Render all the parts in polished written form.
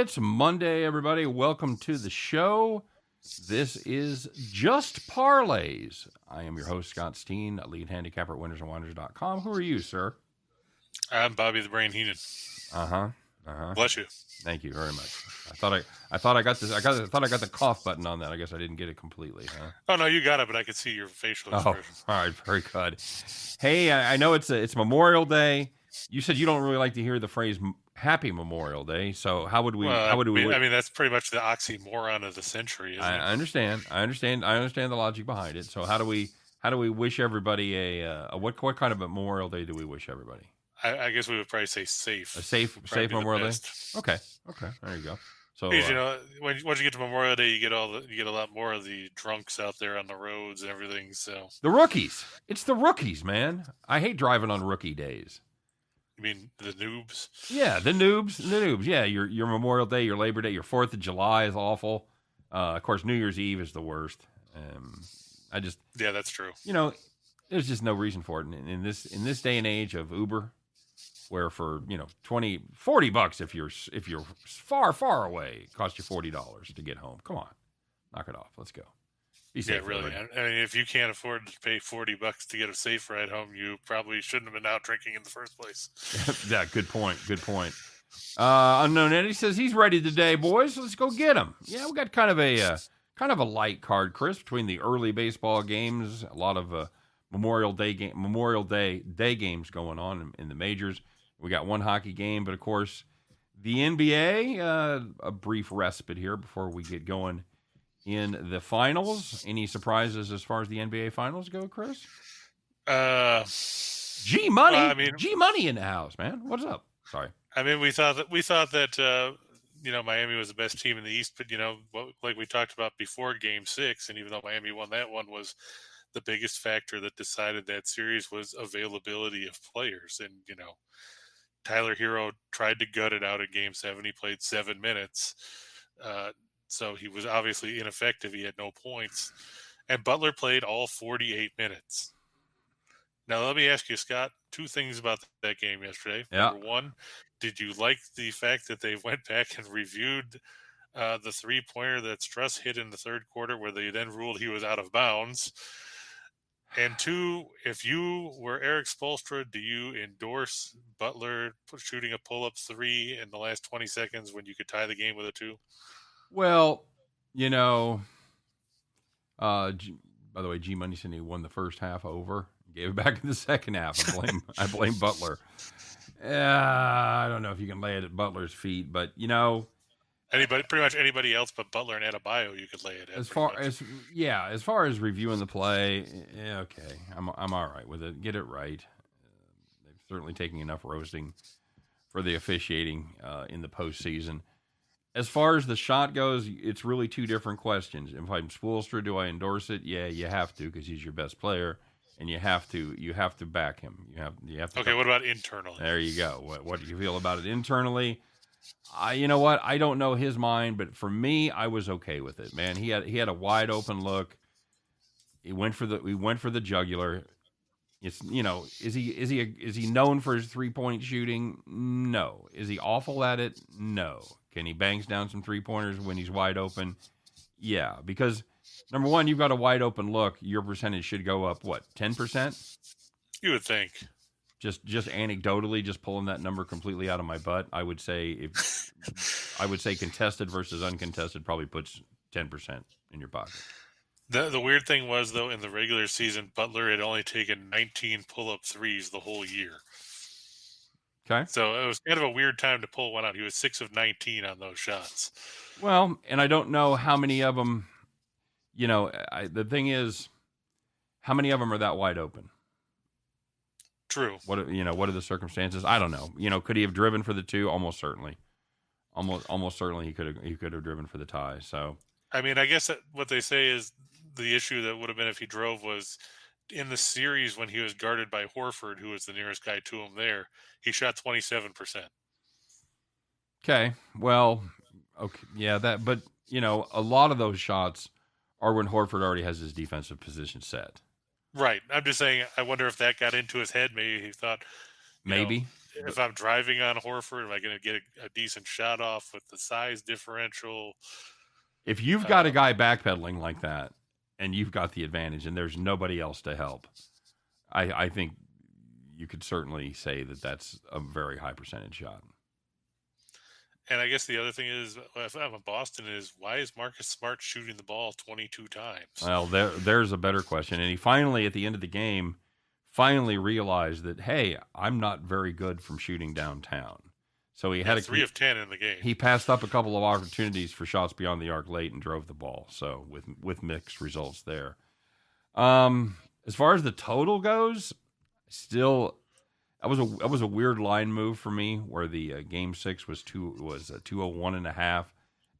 It's Monday, everybody. Welcome to the show. This is Just Parlays. I am your host, Scott Steehn, lead handicapper at WHINERS. Who are you, sir? I'm Bobby the Brain Heenan. Bless you. Thank you very much. I thought I got this. I got the cough button on that. I guess I didn't get it completely, huh? Oh no, you got it, but I could see your facial expression. Oh, all right, very good. Hey, I know it's Memorial Day. You said you don't really like to hear the phrase "Happy Memorial Day," so how would we? I mean, that's pretty much the oxymoron of the century. Isn't it? I understand the logic behind it. So how do we wish everybody what kind of Memorial Day do we wish everybody? I guess we would probably say safe. A safe Memorial Day. Okay, there you go. So once you get to Memorial Day, you get a lot more of the drunks out there on the roads and everything. So the rookies, it's the rookies, man. I hate driving on rookie days. You mean the noobs? Yeah, the noobs. Yeah, your Memorial Day, your Labor Day, your 4th of July is awful. Of course, New Year's Eve is the worst. Yeah, that's true. There's just no reason for it in this day and age of Uber, where for $40 if you're far away, it costs you $40 to get home. Come on, knock it off. Let's go. Be safe, yeah, really. Everybody. I mean, if you can't afford to pay $40 to get a safe ride home, you probably shouldn't have been out drinking in the first place. Yeah, good point. Unknown Eddie says he's ready today, boys. Let's go get him. Yeah, we got kind of a light card, Chris, between the early baseball games. A lot of Memorial Day games going on in the majors. We got one hockey game, but of course, the NBA. A brief respite here before we get going in the finals. Any surprises as far as the NBA finals go, Chris? G Money. G Money in the house, man. What's up? Sorry. I mean, we thought that Miami was the best team in the East, but like we talked about before Game 6, and even though Miami won that one, was the biggest factor that decided that series was availability of players. And Tyler Hero tried to gut it out in Game 7. He played 7 minutes. So he was obviously ineffective. He had no points. And Butler played all 48 minutes. Now, let me ask you, Scott, 2 things about that game yesterday. Yeah. Number one, did you like the fact that they went back and reviewed the 3-pointer that Struss hit in the third quarter, where they then ruled he was out of bounds? And 2, if you were Eric Spoelstra, do you endorse Butler shooting a pull-up 3 in the last 20 seconds when you could tie the game with a 2? Well, by the way, G Money said he won the first half over, gave it back in the second half. I blame Butler. I don't know if you can lay it at Butler's feet, but pretty much anybody else but Butler and Adebayo, you could lay it at. As far as reviewing the play, okay, I'm all right with it. Get it right. They've certainly taken enough roasting for the officiating in the postseason. As far as the shot goes, it's really 2 different questions. If I'm Spoelstra, do I endorse it? Yeah, you have to, because he's your best player, and you have to back him. You have to. Okay, what about internally? There you go. What do you feel about it internally? You know what? I don't know his mind, but for me, I was okay with it. Man, he had a wide open look. He went for the jugular. It's is he known for his 3-point shooting? No. Is he awful at it? No. Can he bangs down some 3-pointers when he's wide open? Yeah, because number one, you've got a wide open look. Your percentage should go up 10%? You would think. Just anecdotally, just pulling that number completely out of my butt, I would say contested versus uncontested probably puts 10% in your pocket. The weird thing was, though, in the regular season, Butler had only taken 19 pull-up 3s the whole year. Okay. So it was kind of a weird time to pull one out. He was 6 of 19 on those shots. Well, and I don't know how many of them, the thing is, how many of them are that wide open? True. What are the circumstances? I don't know. Could he have driven for the 2? Almost certainly. Almost certainly he could have driven for the tie. So, I mean, I guess what they say is the issue that would have been if he drove was in the series when he was guarded by Horford, who was the nearest guy to him there, he shot 27%. Okay. Well, okay. Yeah, but a lot of those shots are when Horford already has his defensive position set. Right. I'm just saying, I wonder if that got into his head. Maybe he thought, maybe. if I'm driving on Horford, am I going to get a decent shot off with the size differential? If you've got a guy backpedaling like that, and you've got the advantage, and there's nobody else to help, I think you could certainly say that that's a very high percentage shot. And I guess the other thing is, if I'm in Boston, is why is Marcus Smart shooting the ball 22 times? Well, there's a better question. And he finally, at the end of the game, realized that, hey, I'm not very good from shooting downtown. So he had 3 of 10 in the game. He passed up a couple of opportunities for shots beyond the arc late and drove the ball. So with mixed results there. As far as the total goes, still that was a weird line move for me, where the game 6 was 201.5,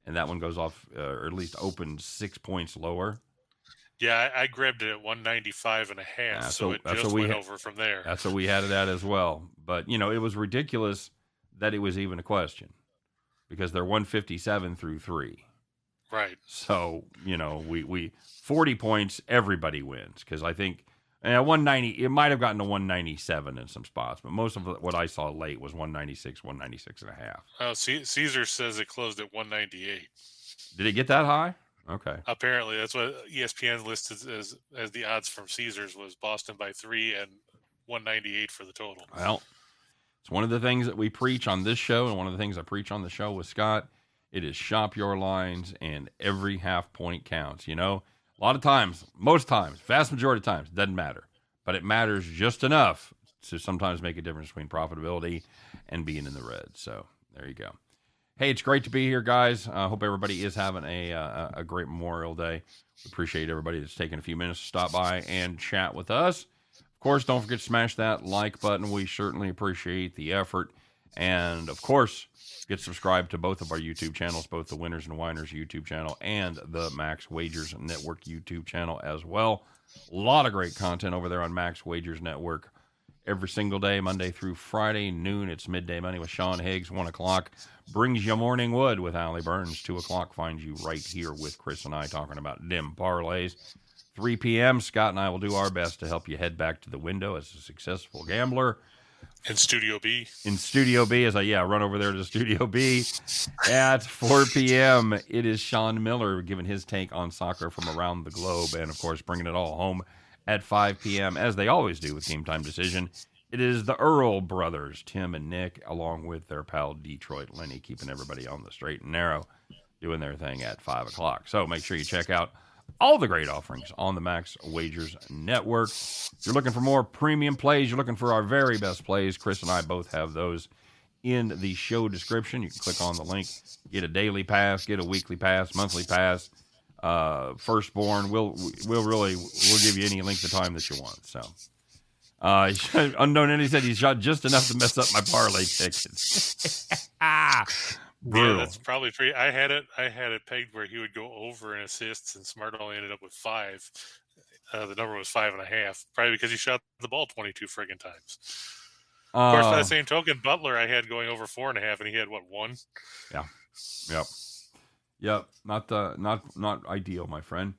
and that one goes off, or at least opened 6 points lower. Yeah, I grabbed it at 195.5, so it just went over from there. That's what we had it at as well. But it was ridiculous that it was even a question, because they're 157 through 3. Right. So we 40 points, everybody wins, because I think. 190. It might have gotten to 197 in some spots, but most of what I saw late was 196, 196.5. Oh, Caesar says it closed at 198. Did it get that high? Okay. Apparently, that's what ESPN listed as the odds from Caesars was Boston by 3 and 198 for the total. Well, it's one of the things that we preach on this show, and one of the things I preach on the show with Scott. It is shop your lines, and every half point counts. A lot of times, most times, vast majority of times, doesn't matter. But it matters just enough to sometimes make a difference between profitability and being in the red. So there you go. Hey, it's great to be here, guys. I hope everybody is having a great Memorial Day. We appreciate everybody that's taking a few minutes to stop by and chat with us. Of course, don't forget to smash that like button. We certainly appreciate the effort. And, of course, get subscribed to both of our YouTube channels, both the Winners and Whiners YouTube channel and the Max Wagers Network YouTube channel as well. A lot of great content over there on Max Wagers Network every single day, Monday through Friday, noon. It's Midday Money with Sean Higgs. 1 o'clock brings you Morning Wood with Allie Burns. 2 o'clock finds you right here with Chris and I talking about dim parlays. 3 p.m., Scott and I will do our best to help you head back to the window as a successful gambler. In Studio B. As I run over there to Studio B. At 4 p.m., it is Sean Miller giving his take on soccer from around the globe, and, of course, bringing it all home at 5 p.m., as they always do with Game Time Decision. It is the Earl brothers, Tim and Nick, along with their pal Detroit Lenny, keeping everybody on the straight and narrow, doing their thing at 5 o'clock. So make sure you check out all the great offerings on the Max Wagers Network. If you're looking for more premium plays, you're looking for our very best plays, Chris and I both have those in the show description. You can click on the link, get a daily pass, get a weekly pass, monthly pass, firstborn. We'll give you any length of time that you want. So, unknown, and he said he shot just enough to mess up my parlay tickets. Yeah, that's probably pretty. I had it pegged where he would go over in assists, and Smart only ended up with 5. The number was 5.5, probably because he shot the ball 22 friggin' times. Of course, by the same token, Butler I had going over 4.5, and he had 1? Yeah. Yep. Not ideal, my friend.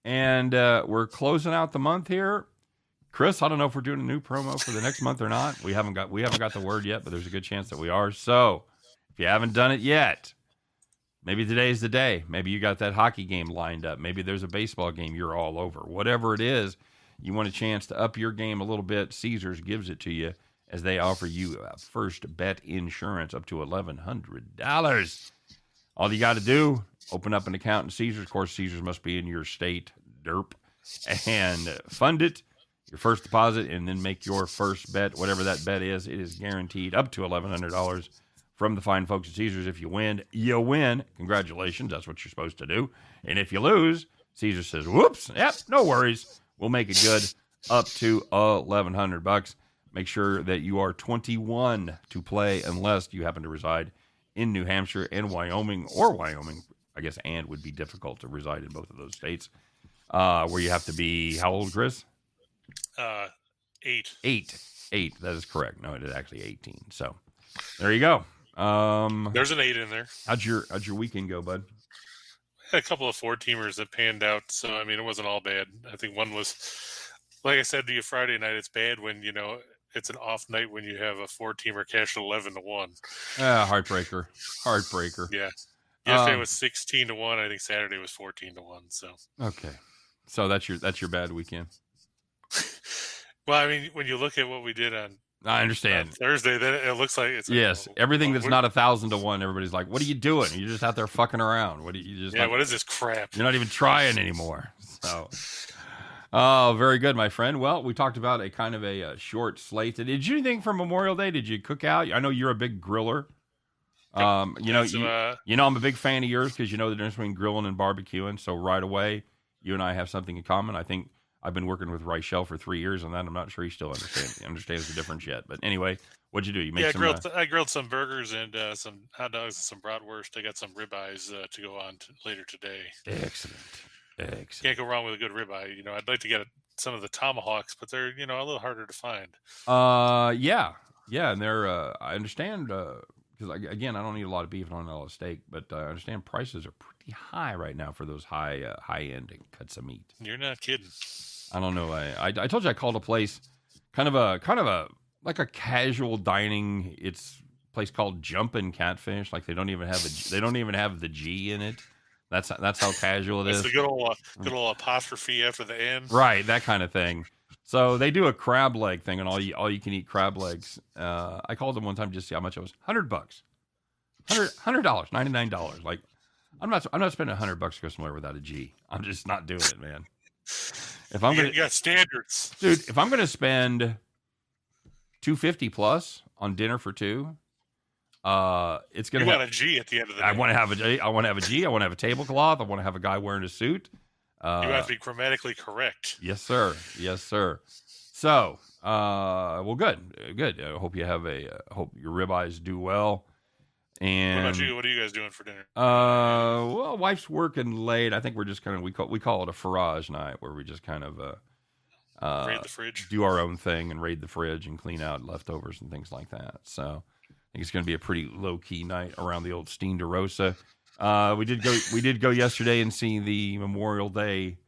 And we're closing out the month here. Chris, I don't know if we're doing a new promo for the next month or not. We haven't got the word yet, but there's a good chance that we are. So, if you haven't done it yet, maybe today's the day. Maybe you got that hockey game lined up. Maybe there's a baseball game you're all over. Whatever it is, you want a chance to up your game a little bit. Caesars gives it to you as they offer you a first bet insurance up to $1,100. All you got to do, open up an account in Caesars. Of course, Caesars must be in your state, derp, and fund it. Your first deposit, and then make your first bet, whatever that bet is. It is guaranteed up to $1,100 from the fine folks at Caesars. If you win, you win. Congratulations. That's what you're supposed to do. And if you lose, Caesar says, whoops, yep, no worries. We'll make it good up to $1,100. Make sure that you are 21 to play unless you happen to reside in New Hampshire and Wyoming, or Wyoming. I guess and would be difficult to reside in both of those states, where you have to be, how old, Chris? 8. 8. That is correct. No, it is actually 18. So there you go. There's an 8 in there. How'd your weekend go, bud? I had a couple of 4-teamers that panned out, so I mean it wasn't all bad. I think one was, like I said to you Friday night, it's bad when it's an off night when you have a 4-teamer cash 11-1. Heartbreaker. Yeah. Yesterday was 16-1. I think Saturday was 14-1. So okay, so that's your bad weekend. Well, I mean, when you look at what we did on I understand Thursday, then it looks like it's yes. Everything that's not 1,000-1, everybody's like, "What are you doing? You're just out there fucking around. What are you just? Yeah, what is this crap? You're not even trying anymore." So, oh, very good, my friend. Well, we talked about a kind of a short slate. Did you do anything for Memorial Day? Did you cook out? I know you're a big griller. You know, I'm a big fan of yours because you know the difference between grilling and barbecuing. So right away, you and I have something in common. I think I've been working with Reichel for 3 years on that. I'm not sure he still understands the difference yet. But anyway, what'd you do? You made I grilled some burgers and some hot dogs and some bratwurst. I got some ribeyes to go on later today. Excellent. Can't go wrong with a good ribeye. You know, I'd like to get some of the tomahawks, but they're a little harder to find. Yeah, and they're I understand because again, I don't eat a lot of beef and I don't eat a lot of steak, but I understand prices are pretty high right now for those high end cuts of meat. You're not kidding. I don't know. I told you I called a place, kind of a like a casual dining. It's a place called Jumpin' Catfish. Like they don't even have the G in it. That's how casual it is. It's the good old apostrophe after the N. Right, that kind of thing. So they do a crab leg thing, and all you can eat crab legs. I called them one time just to see how much it was. $100, $100, $99. Like I'm not spending $100 to go somewhere without a G. I'm just not doing it, man. If I'm you got standards, dude. If I'm gonna spend $250 plus on dinner for two, it's gonna want a G at the end of the day. I want to have a G. I want to have a G. I want to have a tablecloth. I want to have a guy wearing a suit. You have to be grammatically correct. Yes, sir. So, well, good. I hope you have hope your ribeyes do well. And what about you? What are you guys doing for dinner? Well, wife's working late. I think we're just kind of we call it a farage night, where we just kind of raid the fridge, do our own thing, and raid the fridge and clean out leftovers and things like that. So, I think it's going to be a pretty low key night around the old Steen DeRosa. We did go yesterday and see the Memorial Day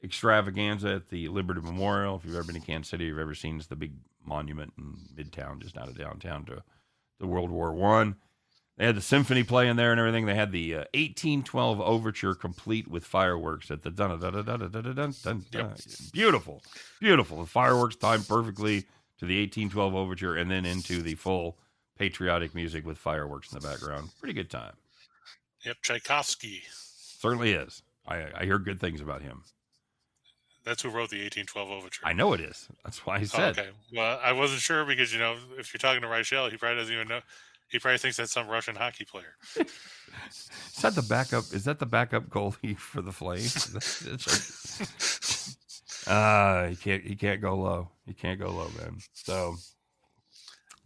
extravaganza at the Liberty Memorial. If you've ever been to Kansas City, you've ever seen it's the big monument in Midtown, just out of downtown, to the World War I. They had the symphony playing there and everything. They had the 1812 overture complete with fireworks at the dun dun dun dun dun dun dun dun. Yep. Beautiful. The fireworks timed perfectly to the 1812 overture, and then into the full patriotic music with fireworks in the background. Pretty good time. Yep, Tchaikovsky. Certainly is. I hear good things about him. That's who wrote the 1812 overture. I know it is. That's why I said. Okay. Well, I wasn't sure because, if you're talking to Reichel, he probably doesn't even know. He probably thinks that's some Russian hockey player. Is that the backup goalie for the Flames? He can't go low. He can't go low, man. So,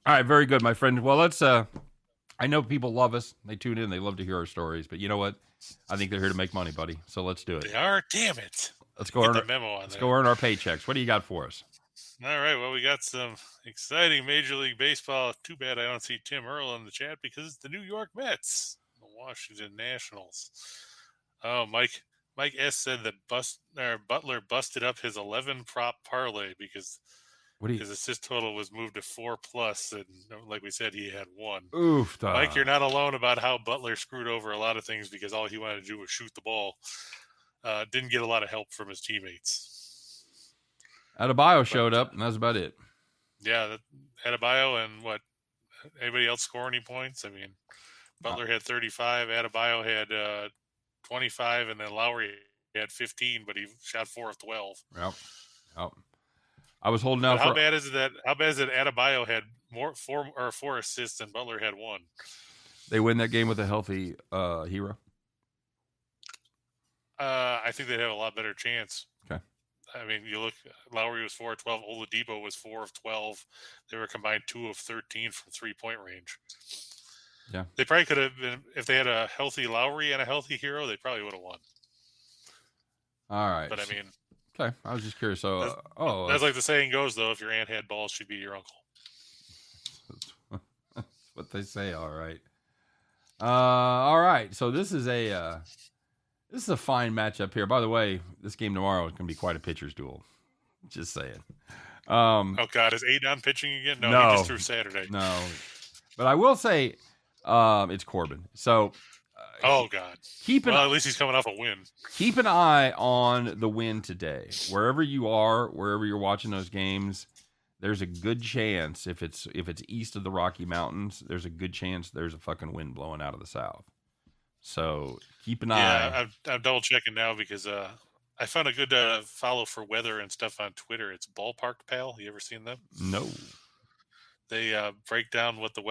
all right, very good, my friend. Well, let's. I know people love us. They tune in. They love to hear our stories. But you know what? I think they're here to make money, buddy. So let's do it. They are. Damn it. Let's go earn the memo on. Let's go earn our paychecks. What do you got for us? All right. Well, we got some exciting Major League Baseball. Too bad I don't see Tim Earl in the chat because it's the New York Mets, the Washington Nationals. Oh, Mike S said that Butler busted up his 11 prop parlay because his assist total was moved to 4+, and like we said, he had 1. Oof, Mike, you're not alone about how Butler screwed over a lot of things because all he wanted to do was shoot the ball. Didn't get a lot of help from his teammates. Adebayo showed up, and that's about it. Yeah, Adebayo and what? Anybody else score any points? I mean, Butler had 35, Adebayo had 25, and then Lowry had 15, but he shot 4 of 12. Yep. I was holding out. How bad is it that Adebayo had four assists and Butler had 1? They win that game with a healthy Hero. I think they'd have a lot better chance. Okay. I mean, you look, Lowry was 4 of 12. Oladipo was 4 of 12. They were combined 2 of 13 from 3-point range. Yeah. They probably could have been, if they had a healthy Lowry and a healthy Hero, they probably would have won. All right. But I mean. Okay. I was just curious. So, that's like the saying goes, though, if your aunt had balls, she'd be your uncle. That's what they say. All right. All right. So this is a fine matchup here. By the way, this game tomorrow is going to be quite a pitcher's duel. Just saying. Oh God, is Adon pitching again? No, he just threw Saturday. No, but I will say, it's Corbin. So, Oh God. At least he's coming off a win. Keep an eye on the win today. Wherever you are, wherever you're watching those games, there's a good chance if it's east of the Rocky Mountains, there's a good chance there's a fucking wind blowing out of the south. So keep an eye. Yeah, I'm double checking now because I found a good follow for weather and stuff on Twitter. It's Ballpark Pal. You ever seen them? No. They break down what the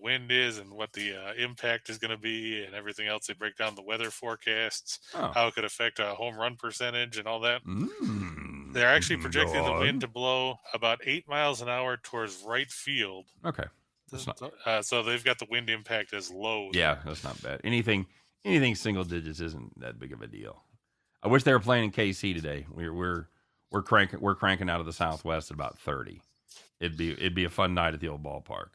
wind is and what the impact is going to be and everything else. They break down the weather forecasts, how it could affect a home run percentage and all that. They're actually projecting the wind to blow about 8 miles an hour towards right field. Okay. So they've got the wind impact as low. Yeah, that's not bad. Anything single digits isn't that big of a deal. I wish they were playing in KC today. We're cranking out of the Southwest at about 30. It'd be a fun night at the old ballpark.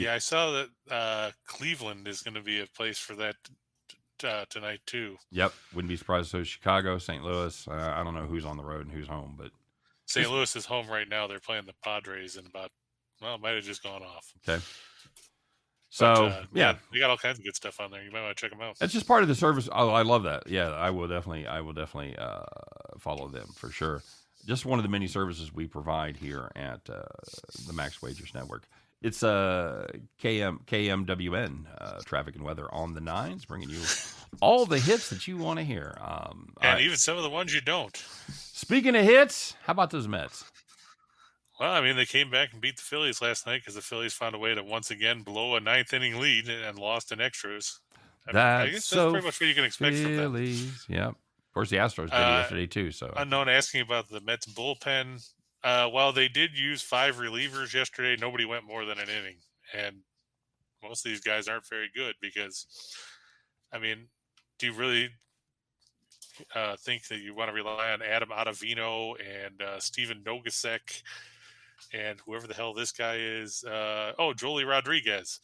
I saw that Cleveland is going to be a place for that tonight too. Yep, wouldn't be surprised. So Chicago, St. Louis. I don't know who's on the road and who's home, but St. Louis is home right now. They're playing the Padres in about it might have just gone off. Okay. So yeah, they got all kinds of good stuff on there. You might want to check them out. It's just part of the service. Oh, I love that. Yeah, I will definitely follow them for sure. Just one of the many services we provide here at the Max Wagers Network. It's KMWN, traffic and weather on the nines, bringing you all the hits that you want to hear. And even some of the ones you don't. Speaking of hits, how about those Mets? Well, I mean, they came back and beat the Phillies last night because the Phillies found a way to once again blow a ninth-inning lead and lost in extras. I guess that's pretty much what you can expect from them. Yeah. Of course, the Astros did yesterday too. So unknown asking about the Mets bullpen. While they did use 5 relievers yesterday, nobody went more than an inning, and most of these guys aren't very good because, I mean, do you really think that you want to rely on Adam Ottavino and Steven Nogasek and whoever the hell this guy is? Jolie Rodriguez.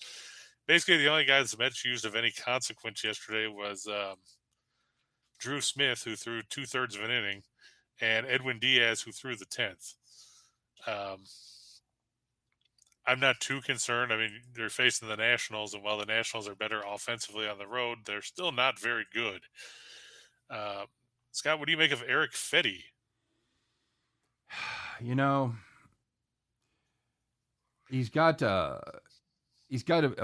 Basically, the only guys the Mets used of any consequence yesterday was Drew Smith, who threw 2/3 of an inning, and Edwin Diaz, who threw the 10th. I'm not too concerned. I mean, they're facing the Nationals, and while the Nationals are better offensively on the road, they're still not very good. Scott, what do you make of Eric Fetty? You know, he's got a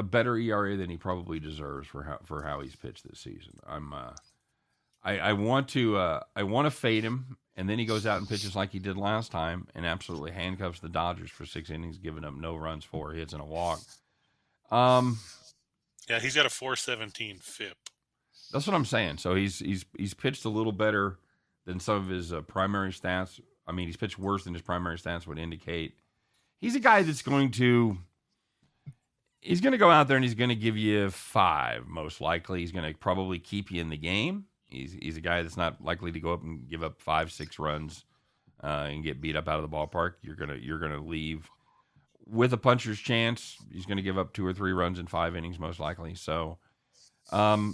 better ERA than he probably deserves for how he's pitched this season. I want to fade him, and then he goes out and pitches like he did last time and absolutely handcuffs the Dodgers for 6 innings, giving up no runs, 4 hits, and a walk. Yeah, he's got a 4.17 FIP. That's what I'm saying. So he's pitched a little better than some of his primary stats. I mean, he's pitched worse than his primary stats would indicate. He's a guy that's going to go out there and he's going to give you 5, most likely. He's going to probably keep you in the game. He's a guy that's not likely to go up and give up 5-6 runs and get beat up out of the ballpark. You're gonna leave with a puncher's chance. He's going to give up 2 or 3 runs in 5 innings, most likely. So, I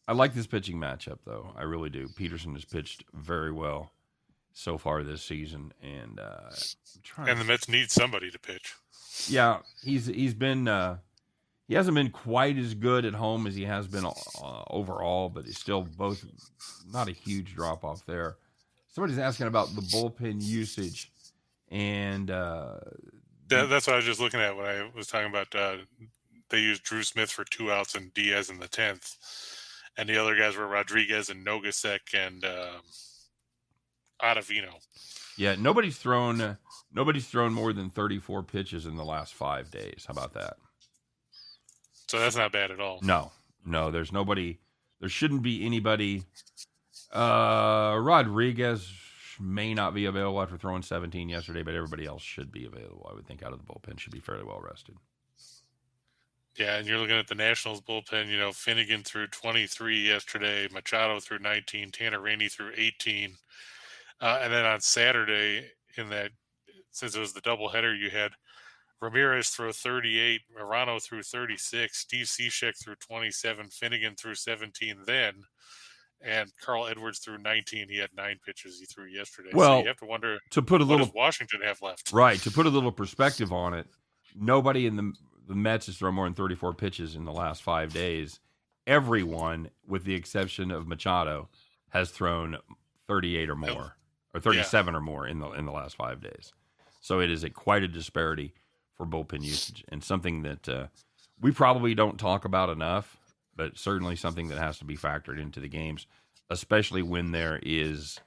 like this pitching matchup, though. I really do. Peterson has pitched very well so far this season, and the Mets need somebody to pitch. Yeah, he's been. He hasn't been quite as good at home as he has been overall, but he's still both not a huge drop off there. Somebody's asking about the bullpen usage, and that's what I was just looking at when I was talking about. They used Drew Smith for 2 outs and Diaz in the 10th, and the other guys were Rodriguez and Nogasek and Ottavino. Yeah, nobody's thrown more than 34 pitches in the last 5 days. How about that? So that's not bad at all. No, there's nobody. There shouldn't be anybody. Rodriguez may not be available after throwing 17 yesterday, but everybody else should be available. I would think out of the bullpen should be fairly well rested. Yeah, and you're looking at the Nationals bullpen. You know, Finnegan threw 23 yesterday, Machado threw 19, Tanner Rainey threw 18. And then on Saturday, since it was the doubleheader, you had Ramirez threw 38, Morano threw 36, Steve Cishek threw 27, Finnegan threw 17 then. and Carl Edwards threw 19. He had 9 pitches he threw yesterday. Well, so you have to wonder, to put a what little does Washington have left? right, to put a little perspective on it, nobody in the Mets has thrown more than 34 pitches in the last 5 days. Everyone, with the exception of Machado, has thrown 38 or more, or 37 or more in the last 5 days. So it is quite a disparity for bullpen usage, and something that we probably don't talk about enough, but certainly something that has to be factored into the games, especially when there is,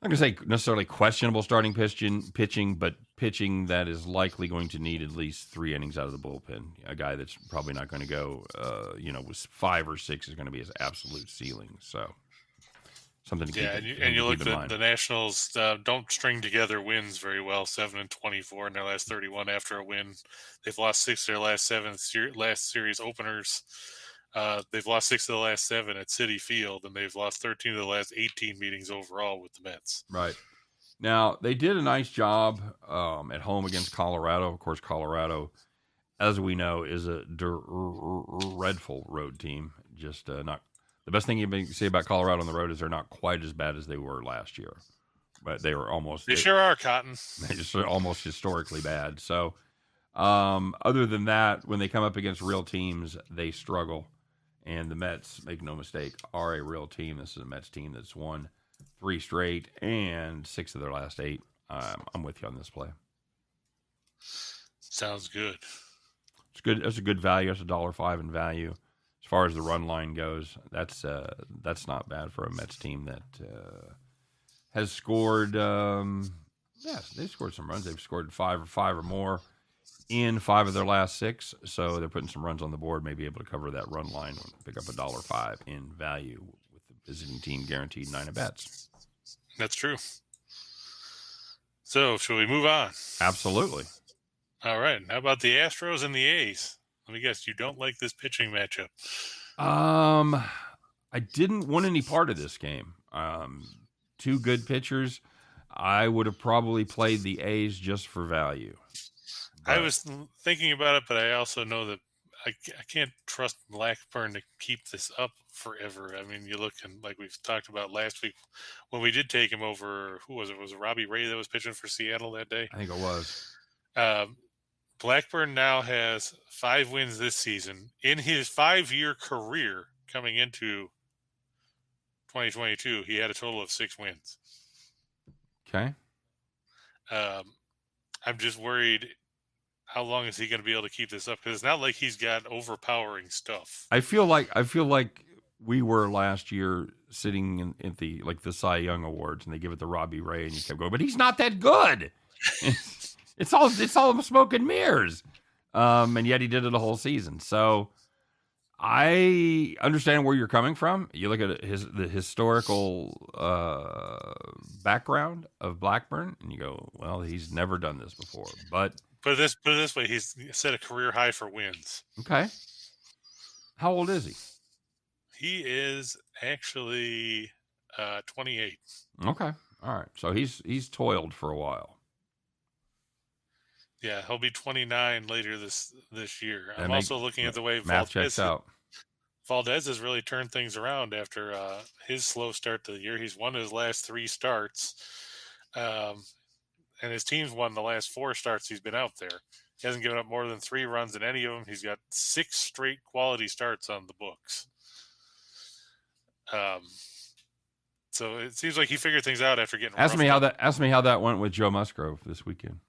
I'm not going to say necessarily questionable starting pitching, but pitching that is likely going to need at least 3 innings out of the bullpen. A guy that's probably not going to go, with 5 or 6 is going to be his absolute ceiling. So something to keep, and you look in mind. at the Nationals don't string together wins very well. 7-24 in their last 31 after a win. They've lost 6 of their last 7 last series openers. They've lost 6 of the last 7 at Citi Field, and they've lost 13 of the last 18 meetings overall with the Mets. Right. Now, they did a nice job at home against Colorado. Of course, Colorado, as we know, is a dreadful road team. Just not the best thing you can say about Colorado on the road is they're not quite as bad as they were last year. But they were almost... They sure are, Cotton. They just are almost historically bad. So, other than that, when they come up against real teams, they struggle. And the Mets, make no mistake, are a real team. This is a Mets team that's won 3 straight and 6 of their last 8. I'm with you on this play. Sounds good. It's good. That's a good value. That's $1.05 in value. As far as the run line goes, that's not bad for a Mets team that has scored. They've scored some runs. They've scored 5 or more in 5 of their last 6, so they're putting some runs on the board, maybe able to cover that run line and pick up $1.05 in value with the visiting team guaranteed 9 at bats. That's true. So, shall we move on? Absolutely. All right. How about the Astros and the A's? Let me guess, you don't like this pitching matchup. I didn't want any part of this game. 2 good pitchers. I would have probably played the A's just for value. I was thinking about it, but I also know that I can't trust Blackburn to keep this up forever. I mean, you look, and like we've talked about last week when we did take him over, who was it? Was it Robbie Ray that was pitching for Seattle that day? I think it was. Blackburn now has 5 wins this season. In his 5-year career coming into 2022, he had a total of 6 wins. Okay. I'm just worried, how long is he going to be able to keep this up? Because it's not like he's got overpowering stuff. I feel like we were last year sitting in the Cy Young Awards, and they give it to Robbie Ray, and you kept going, but he's not that good. It's all smoke and mirrors, and yet he did it a whole season. So I understand where you're coming from. You look at the historical background of Blackburn, and you go, well, he's never done this before, but. Put it this way, he's set a career high for wins. Okay. How old is he? He is actually 28. Okay. All right. So he's toiled for a while. Yeah, he'll be 29 later this year. I'm also looking at the way math checks out. Valdez has really turned things around after his slow start to the year. He's won his last 3 starts. And his team's won the last 4 starts he's been out there. He hasn't given up more than 3 runs in any of them. He's got 6 straight quality starts on the books. So it seems like he figured things out after getting. Ask me how that went with Joe Musgrove this weekend.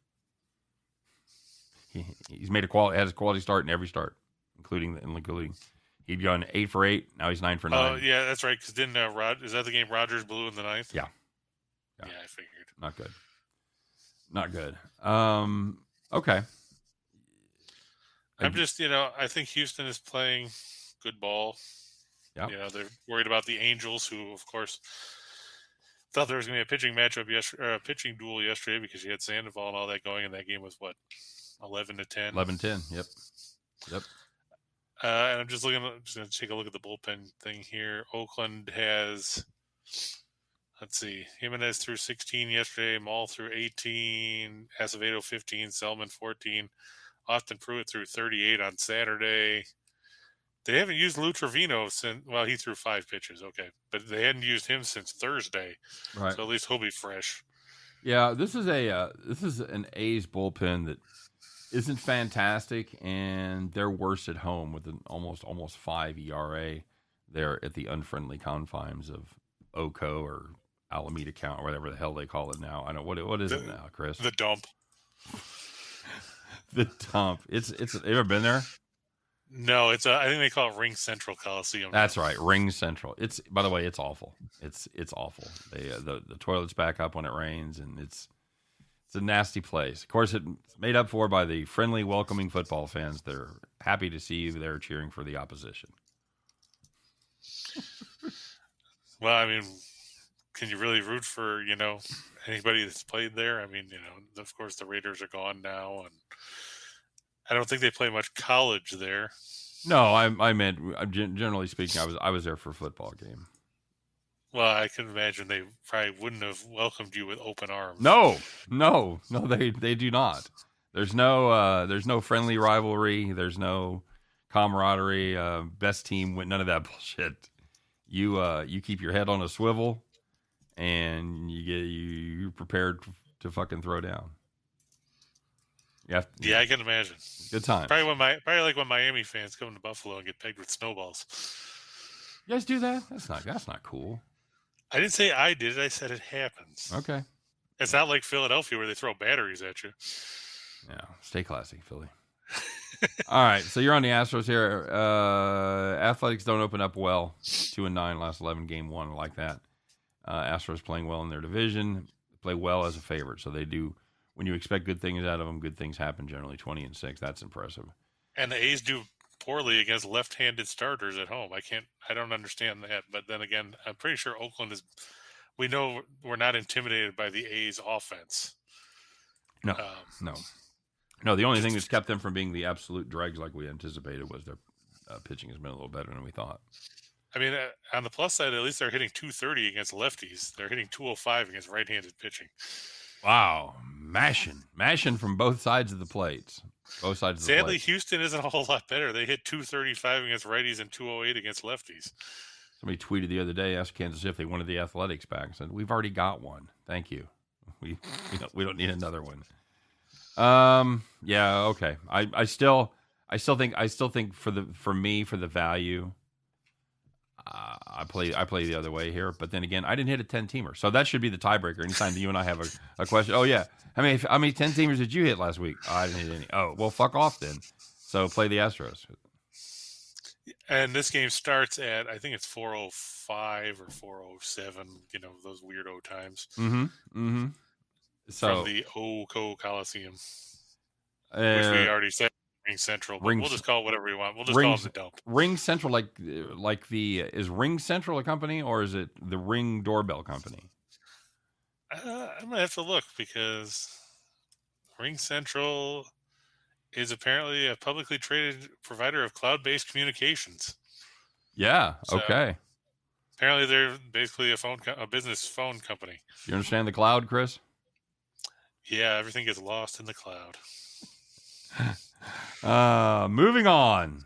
He's made has a quality start in every start, including he'd gone 8 for 8. Now he's 9 for 9. Oh yeah, that's right. Because didn't is that the game Rogers blew in the 9th? Yeah, I figured. Not good. Okay. I'm just, I think Houston is playing good ball. Yeah. They're worried about the Angels, who, of course, thought there was going to be a pitching matchup yesterday, or a pitching duel yesterday, because you had Sandoval and all that going, and that game was 11-10. 11-10. Yep. And I'm just going to take a look at the bullpen thing here. Oakland has. Let's see. Jimenez threw 16 yesterday. Maul threw 18. Acevedo 15. Selman 14. Austin Pruitt threw 38 on Saturday. They haven't used Lou Trevino since. Well, he threw 5 pitches, okay, but they hadn't used him since Thursday, Right. so at least he'll be fresh. Yeah, this is an A's bullpen that isn't fantastic, and they're worse at home with an almost 5 ERA. They're at the unfriendly confines of Oco or Alameda County, or whatever the hell they call it now. I don't what is it now, Chris? The dump. The dump. It's. You ever been there? No, it's I think they call it Ring Central Coliseum. That's right, Ring Central. It's, by the way, it's awful. It's awful. They the toilets back up when it rains, and it's a nasty place. Of course, it's made up for by the friendly, welcoming football fans. They're happy to see you. They're cheering for the opposition. Well, I mean, can you really root for anybody that's played there? I mean, of course the Raiders are gone now, and I don't think they play much college there. No, I meant, generally speaking, I was there for a football game. Well, I can imagine they probably wouldn't have welcomed you with open arms. No, they do not. There's no friendly rivalry. There's no camaraderie. Best team win. None of that bullshit. You keep your head on a swivel, and you're prepared to fucking throw down. Yeah, I can imagine. Good time. Probably like when Miami fans come to Buffalo and get pegged with snowballs. You guys do that? That's not cool. I didn't say I did it. I said it happens. Okay. It's not like Philadelphia where they throw batteries at you. Yeah, stay classy, Philly. All right, so you're on the Astros here. Athletics don't open up well. 2-9 last 11, game 1. I like that. Astros playing well in their division. Play well as a favorite, so they do. When you expect good things out of them, good things happen generally. 20-6, that's impressive. And the A's do poorly against left-handed starters at home. I don't understand that. But then again, I'm pretty sure Oakland is. We know we're not intimidated by the A's offense. No. The only thing that's kept them from being the absolute dregs like we anticipated was their pitching has been a little better than we thought. I mean, on the plus side, at least they're hitting 230 against lefties. They're hitting 205 against right-handed pitching. Wow, mashing from both sides of the plates. Both sides of the plate. Sadly, Houston isn't a whole lot better. They hit 235 against righties and 208 against lefties. Somebody tweeted the other day, asked Kansas if they wanted the Athletics back. I said, we've already got one. Thank you. We don't need another one. Yeah, okay. I still think for the value, I play the other way here. But then again, I didn't hit a 10-teamer, so that should be the tiebreaker. Anytime you and I have a question, oh yeah, how many 10-teamers did you hit last week? Oh, I didn't hit any. Oh, well, fuck off then. So play the Astros. And this game starts at, I think it's 4:05 or 4:07. Those weirdo times. Mm-hmm. So from the Oco Coliseum, which we already said Ring Central. But we'll just call it whatever we want. We'll just call it the dump. Ring Central, is Ring Central a company or is it the Ring Doorbell Company? I'm gonna have to look because Ring Central is apparently a publicly traded provider of cloud-based communications. Yeah. So, okay. Apparently, they're basically a business phone company. You understand the cloud, Chris? Yeah, everything gets lost in the cloud. Moving on.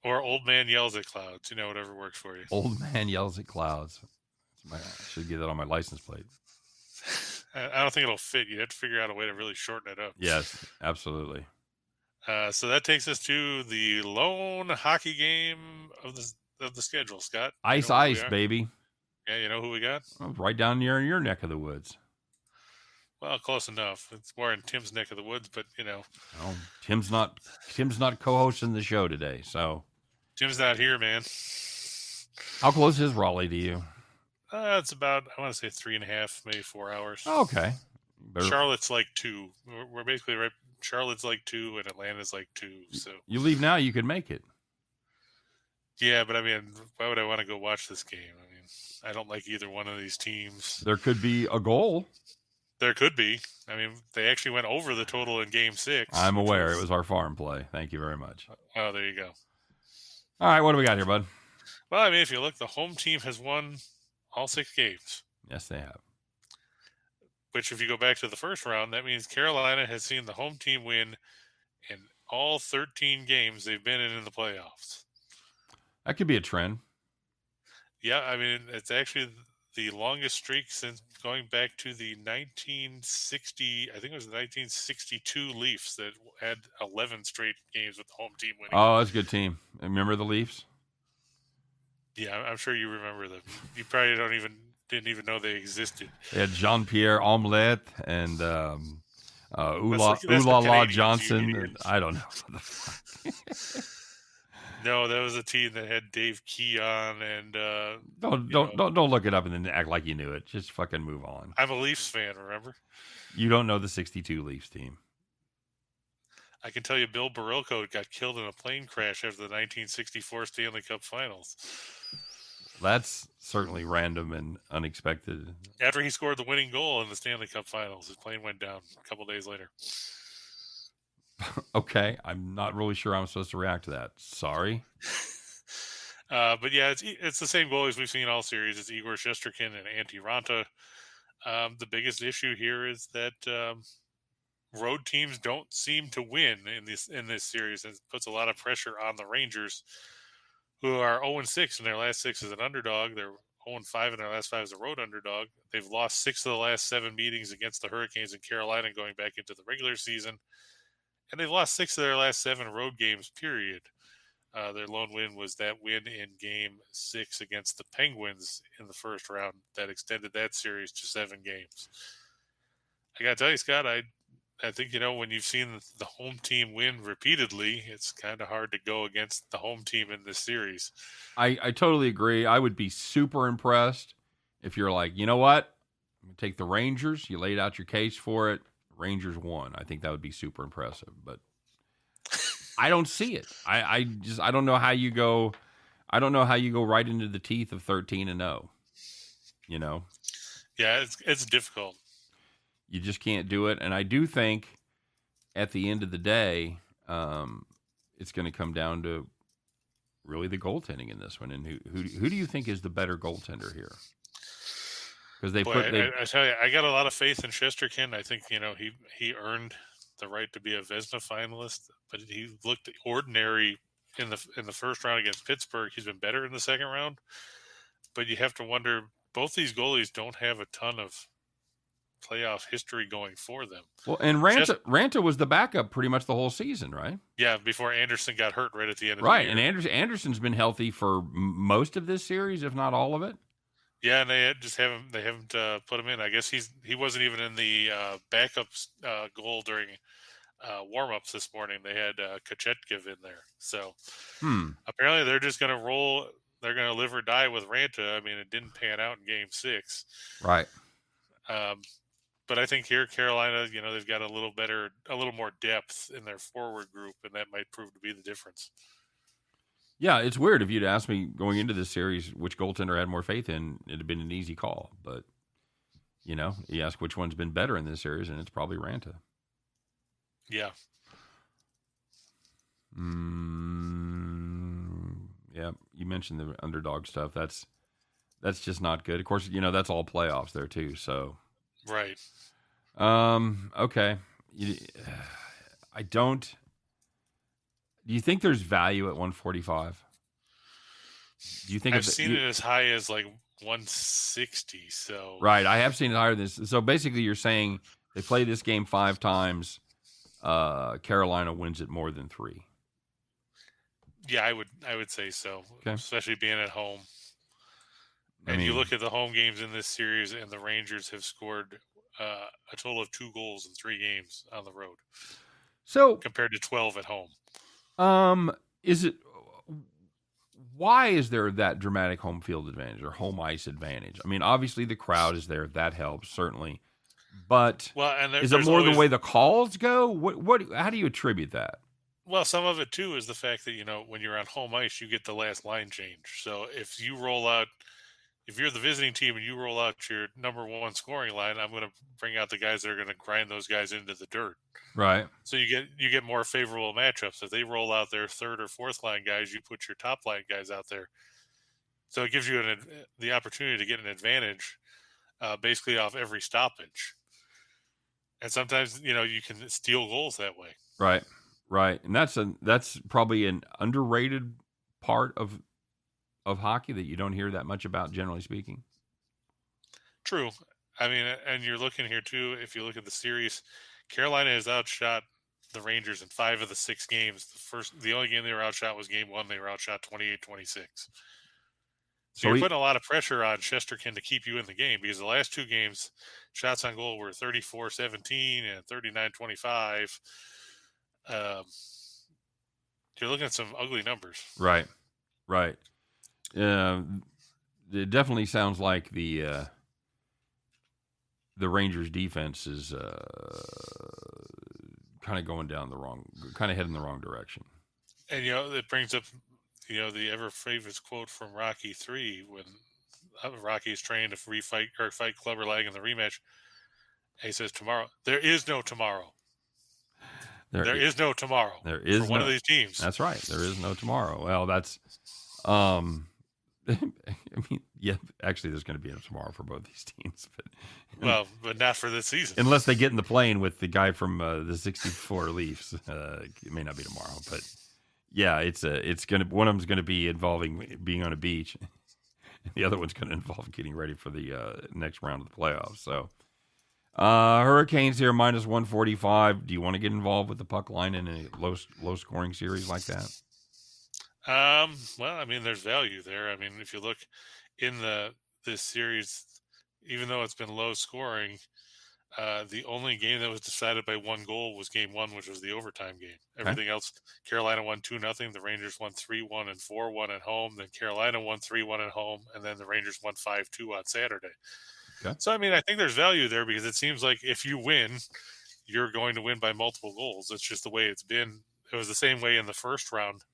Or old man yells at clouds. Whatever works for you. Old man yells at clouds. I should get that on my license plate. I don't think it'll fit. You have to figure out a way to really shorten it up. Yes, absolutely. So that takes us to the lone hockey game of the schedule, Scott. Ice, baby. Yeah, you know who we got? Right down near your neck of the woods. Well, close enough. It's more in Tim's neck of the woods, but Well, Tim's not co-hosting the show today, so Tim's not here, man. How close is Raleigh to you? It's about, I want to say 3.5, maybe 4 hours. Oh, okay. Charlotte's like 2. We're basically right. Charlotte's like 2, and Atlanta's like 2. So you leave now, you could make it. Yeah, but I mean, why would I want to go watch this game? I mean, I don't like either one of these teams. There could be a goal. There could be. I mean, they actually went over the total in Game 6. I'm aware. It was our farm play. Thank you very much. Oh, there you go. All right, what do we got here, bud? Well, I mean, if you look, the home team has won all 6 games. Yes, they have. Which, if you go back to the first round, that means Carolina has seen the home team win in all 13 games they've been in the playoffs. That could be a trend. Yeah, I mean, it's actually the longest streak since going back to the 1960, I think it was the 1962 Leafs that had 11 straight games with the home team winning. Oh, that's a good team. Remember the Leafs? Yeah, I'm sure you remember them. You probably didn't even know they existed. They had Jean-Pierre Omelette and That's the Oola La Canadians, you Johnson. idiot. And I don't know. No, that was a team that had Dave Keon and Don't look it up and then act like you knew it. Just fucking move on. I'm a Leafs fan, remember? You don't know the 62 Leafs team. I can tell you Bill Barilko got killed in a plane crash after the 1964 Stanley Cup Finals. That's certainly random and unexpected. After he scored the winning goal in the Stanley Cup Finals, his plane went down a couple days later. Okay, I'm not really sure I'm supposed to react to that. Sorry. But yeah, it's the same goalies we've seen all series. It's Igor Shesterkin and Antti Ranta. The biggest issue here is that road teams don't seem to win in this series. It puts a lot of pressure on the Rangers, who are 0-6 in their last 6 as an underdog. They're 0-5 in their last 5 as a road underdog. They've lost 6 of the last 7 meetings against the Hurricanes in Carolina going back into the regular season. And they've lost 6 of their last 7 road games, period. Their lone win was that win in Game 6 against the Penguins in the first round that extended that series to 7 games. I got to tell you, Scott, I think, when you've seen the home team win repeatedly, it's kind of hard to go against the home team in this series. I totally agree. I would be super impressed if you're like, you know what? I'm going to take the Rangers. You laid out your case for it. Rangers won. I think that would be super impressive, but I don't see it. I don't know how you go. I don't know how you go right into the teeth of 13-0. Yeah, it's difficult. You just can't do it. And I do think at the end of the day, it's going to come down to really the goaltending in this one. And who do you think is the better goaltender here? Because I tell you, I got a lot of faith in Shesterkin. I think he earned the right to be a Vezina finalist, but he looked ordinary in the first round against Pittsburgh. He's been better in the second round, but you have to wonder, both these goalies don't have a ton of playoff history going for them. Well, and Ranta was the backup pretty much the whole season, right? Yeah, before Anderson got hurt right at the end of the year. Right, and Anderson's been healthy for most of this series, if not all of it. Yeah, and they just haven't put him in. I guess he wasn't even in the backup goal during warm-ups this morning. They had Kachetkiv in there. So apparently they're just going to roll. They're going to live or die with Ranta. I mean, it didn't pan out in Game 6. Right. But I think here, Carolina, they've got a little more depth in their forward group, and that might prove to be the difference. Yeah, it's weird. If you'd asked me going into this series which goaltender I had more faith in, it'd have been an easy call. But, you ask which one's been better in this series, and it's probably Ranta. Yeah. Yeah, you mentioned the underdog stuff. That's just not good. Of course, that's all playoffs there too, so. Right. Okay. I don't. Do you think there's value at 145? Do you think I've seen it as high as like 160? So right, I have seen it higher than this. So basically, you're saying they play this game 5 times. Carolina wins it more than 3. Yeah, I would say so. Okay. Especially being at home. And you look at the home games in this series, and the Rangers have scored a total of 2 goals in 3 games on the road. So compared to 12 at home. Why is there that dramatic home field advantage or home ice advantage? I mean, obviously the crowd is there. That helps, certainly. But is it more the way the calls go? How do you attribute that? Well, some of it, too, is the fact that, when you're on home ice, you get the last line change. So if you're the visiting team and you roll out your number 1 scoring line, I'm going to bring out the guys that are going to grind those guys into the dirt. Right. So you get more favorable matchups. If they roll out their 3rd or 4th line guys, you put your top line guys out there. So it gives you the opportunity to get an advantage basically off every stoppage. And sometimes, you can steal goals that way. Right. Right, and that's probably an underrated part of hockey that you don't hear that much about, generally speaking. True. I mean, and you're looking here too. If you look at the series, Carolina has outshot the Rangers in 5 of the 6 games. The only game they were outshot was Game 1. They were outshot 28-26. So you're putting a lot of pressure on Shesterkin to keep you in the game, because the last 2 games, shots on goal were 34-17 and 39-25. You're looking at some ugly numbers. Right. It definitely sounds like the Rangers defense is kind of heading the wrong direction. And it brings up the ever famous quote from Rocky 3 when Rocky is trying to fight Clubber Lang in the rematch. And he says, "Tomorrow, there is no tomorrow. There is no tomorrow. There is for one of these teams." That's right. There is no tomorrow. Well, that's I mean, yeah, actually, there's going to be a tomorrow for both these teams, but not for this season, unless they get in the plane with the guy from the '64 Leafs. It may not be tomorrow, but yeah, it's going to. One of them's going to be involving being on a beach, and the other one's going to involve getting ready for the next round of the playoffs. So, Hurricanes here -145. Do you want to get involved with the puck line in a low scoring series like that? Well, I mean, there's value there. I mean, if you look in this series, even though it's been low scoring, the only game that was decided by 1 goal was Game 1, which was the overtime game. Everything else, Carolina won 2-0. The Rangers won 3-1 and 4-1 at home. Then Carolina won 3-1 at home, and then the Rangers won 5-2 on Saturday. Okay. So, I mean, I think there's value there, because it seems like if you win, you're going to win by multiple goals. It's just the way it's been. It was the same way in the first round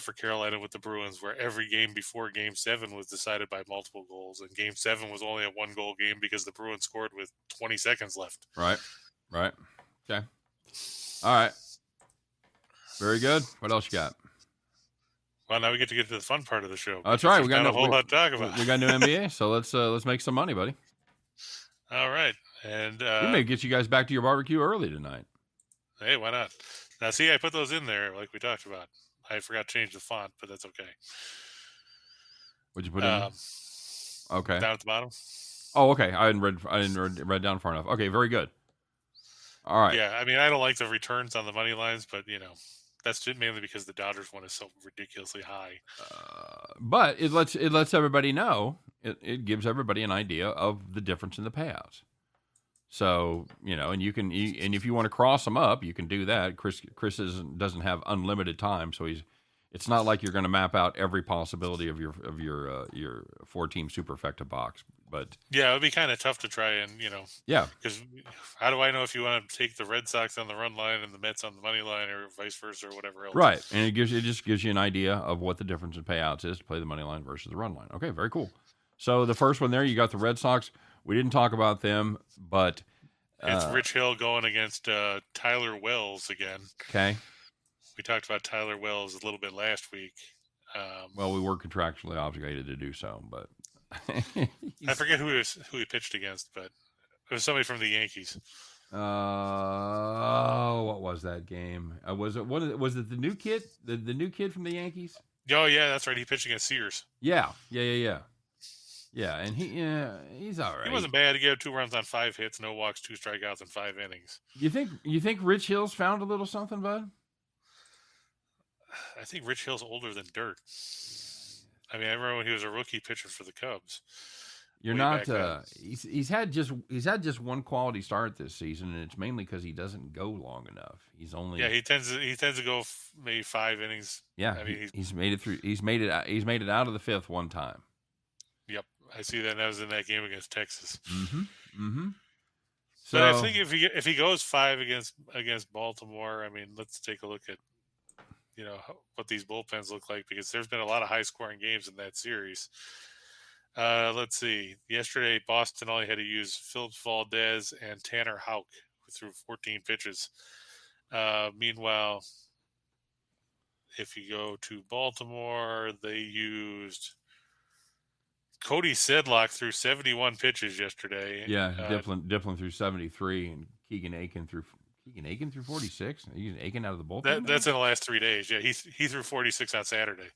for Carolina with the Bruins, where every game before Game 7 was decided by multiple goals, and Game 7 was only a 1-goal game because the Bruins scored with 20 seconds left. Right. Okay. All right. Very good. What else you got? Well, now we get to the fun part of the show. That's right. We got a whole lot to talk about. We got new NBA, so let's make some money, buddy. All right, and we may get you guys back to your barbecue early tonight. Hey, why not? Now, see, I put those in there like we talked about. I forgot to change the font, but that's okay. What'd you put in? Okay. Down at the bottom. Oh, okay. I didn't read down far enough. Okay, very good. All right. Yeah, I mean, I don't like the returns on the money lines, but that's just mainly because the Dodgers one is so ridiculously high. But it lets everybody know. It gives everybody an idea of the difference in the payouts. So, and and if you want to cross them up, you can do that. Chris doesn't have unlimited time, so it's not like you're going to map out every possibility of your 4-team superfecta box. But yeah, it would be kind of tough to try and yeah, because how do I know if you want to take the Red Sox on the run line and the Mets on the money line, or vice versa, or whatever else? Right, and it just gives you an idea of what the difference in payouts is to play the money line versus the run line. Okay, very cool. So the first one there, you got the Red Sox. We didn't talk about them, but it's Rich Hill going against Tyler Wells again. Okay. We talked about Tyler Wells a little bit last week. Well, we were contractually obligated to do so, but I forget who he pitched against, but it was somebody from the Yankees. What was that game? Was it the new kid? The new kid from the Yankees? Oh yeah, that's right. He pitched against Sears. Yeah, and he's all right. He wasn't bad. He gave 2 runs on 5 hits, no walks, 2 strikeouts in 5 innings. You think Rich Hill's found a little something, bud? I think Rich Hill's older than dirt. I mean, I remember when he was a rookie pitcher for the Cubs. You're not. He's had just one quality start this season, and it's mainly because he doesn't go long enough. He's only. Yeah, he tends to go maybe 5 innings. Yeah, I mean, he's made it through. He's made it out of the 5th one time. Yep, I see that. That was in that game against Texas. Mm-hmm. So, but I think if he goes 5 against Baltimore, I mean, let's take a look at what these bullpens look like, because there's been a lot of high scoring games in that series. Let's see. Yesterday, Boston only had to use Philip Valdez and Tanner Houck, who threw 14 pitches. Meanwhile, if you go to Baltimore, they used Cody Sedlock threw 71 pitches yesterday. Yeah, Dipplin threw 73, and Keegan Aiken threw Keegan Aiken threw 46. You using Aiken out of the bullpen? That's in the last 3 days. Yeah, he threw 46 on Saturday.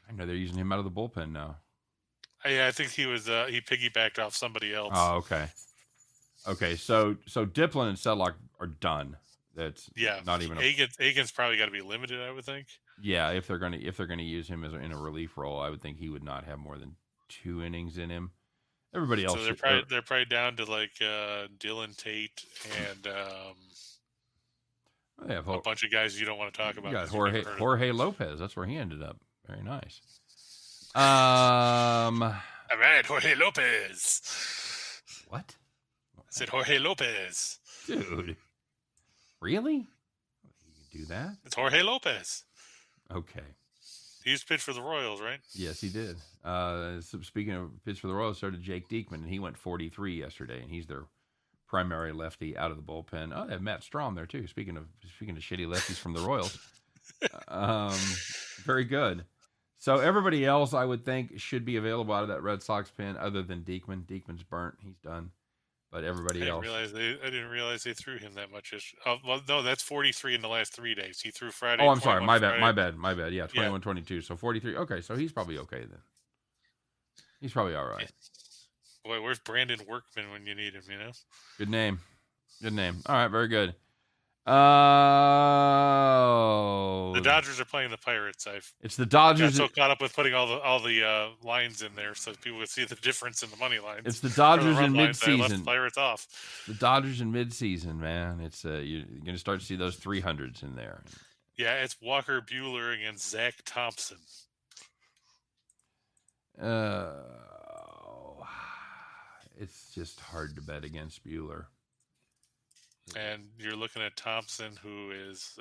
I know they're using him out of the bullpen now. Yeah, I think he piggybacked off somebody else. Oh, okay. Okay, so Diplin and Sedlock are done. That's not even. Aiken's probably got to be limited, I would think. Yeah, if they're gonna use him in a relief role, I would think he would not have more than 2 innings in him. Everybody else, so they're probably down to like Dylan Tate and a bunch of guys you don't want to talk about. You got Jorge Lopez. That's where he ended up. Very nice. All right, Jorge Lopez. What? I said Jorge Lopez. Dude. Really? You can do that? It's Jorge Lopez. Okay. He used to pitch for the Royals, right? Yes, he did. So speaking of pitch for the Royals, so did Jake Diekman, and he went 43 yesterday, and he's their primary lefty out of the bullpen. Oh, they have Matt Strahm there too. Speaking of shitty lefties from the Royals, very good. So everybody else, I would think, should be available out of that Red Sox pen, other than Diekman. Diekman's burnt; he's done. But everybody else, I didn't realize they threw him that much. Well, no, that's 43 in the last 3 days. He threw Friday. Oh, I'm sorry, my bad. Yeah, 21, 22. So 43. Okay, so he's probably okay then. He's probably all right. Boy, where's Brandon Workman when you need him? You know. Good name. All right, very good. Oh, the Dodgers are playing the Pirates. It's the Dodgers. Got so caught up with putting all the lines in there so people would see the difference in the money lines. It's the Dodgers in midseason. Left the Pirates off. The Dodgers in midseason, man. It's you're going to start to see those 300s in there. Yeah, it's Walker Buehler against Zach Thompson. It's just hard to bet against Buehler. And you're looking at Thompson, who is,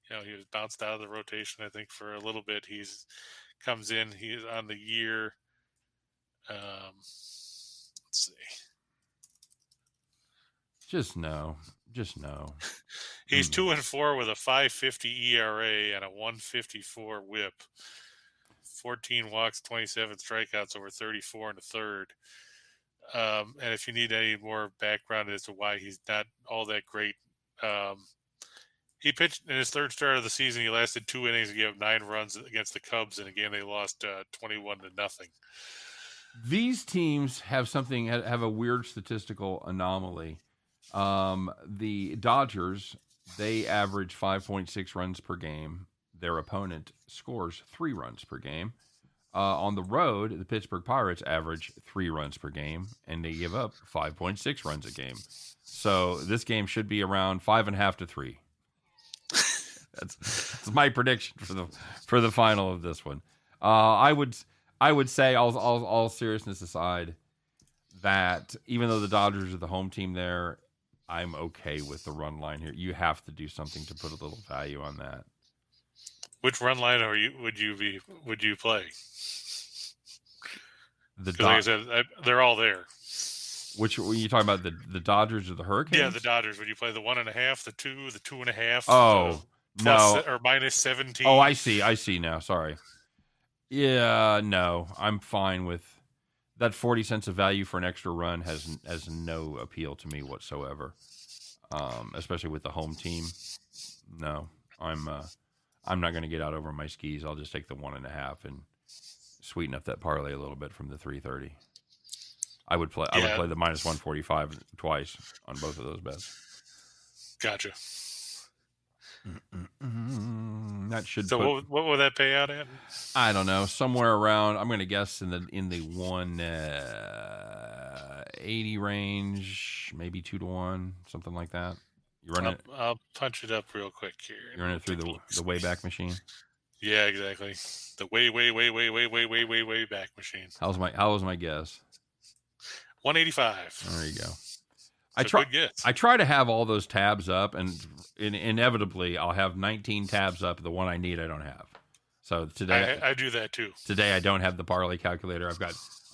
he was bounced out of the rotation, I think, for a little bit. Comes in. He's on the year. Let's see. Just no. He's 2-4 with a 5.50 ERA and a 1.54 WHIP. 14 walks, 27 strikeouts over 34 and a third. And if you need any more background as to why he's not all that great, he pitched in his third start of the season. He lasted 2 innings and gave up 9 runs against the Cubs, and again they lost 21-0. These teams have a weird statistical anomaly. The Dodgers, they average 5.6 runs per game. Their opponent scores 3 runs per game. On the road, the Pittsburgh Pirates average 3 runs per game, and they give up 5.6 runs a game. So this game should be around 5.5 to 3. That's my prediction for the final of this one. I would say, all seriousness aside, that even though the Dodgers are the home team there, I'm okay with the run line here. You have to do something to put a little value on that. Which run line would you play? Like I said, they're all there. Which were you talking about? The Dodgers or the Hurricanes? Yeah, the Dodgers. Would you play the 1.5, the 2, the 2.5? Oh, no, or minus 17. Oh, I see now. Sorry. Yeah, no, I'm fine with that. 40 cents of value for an extra run has no appeal to me whatsoever. Especially with the home team. No, I'm not going to get out over my skis. I'll just take the 1.5 and sweeten up that parlay a little bit from the 330. I would play the minus 145 twice on both of those bets. Gotcha. That should. So what will that pay out at? I don't know. Somewhere around. I'm going to guess in the 180 range, maybe 2-1, something like that. You run it. I'll punch it up real quick here. You run it through the Wayback Machine. Yeah, exactly. The way back machine. How was my guess? 185. There you go. I try to have all those tabs up, and inevitably I'll have 19 tabs up. The one I need, I don't have. So today I do that too. Today I don't have the parlay calculator. I've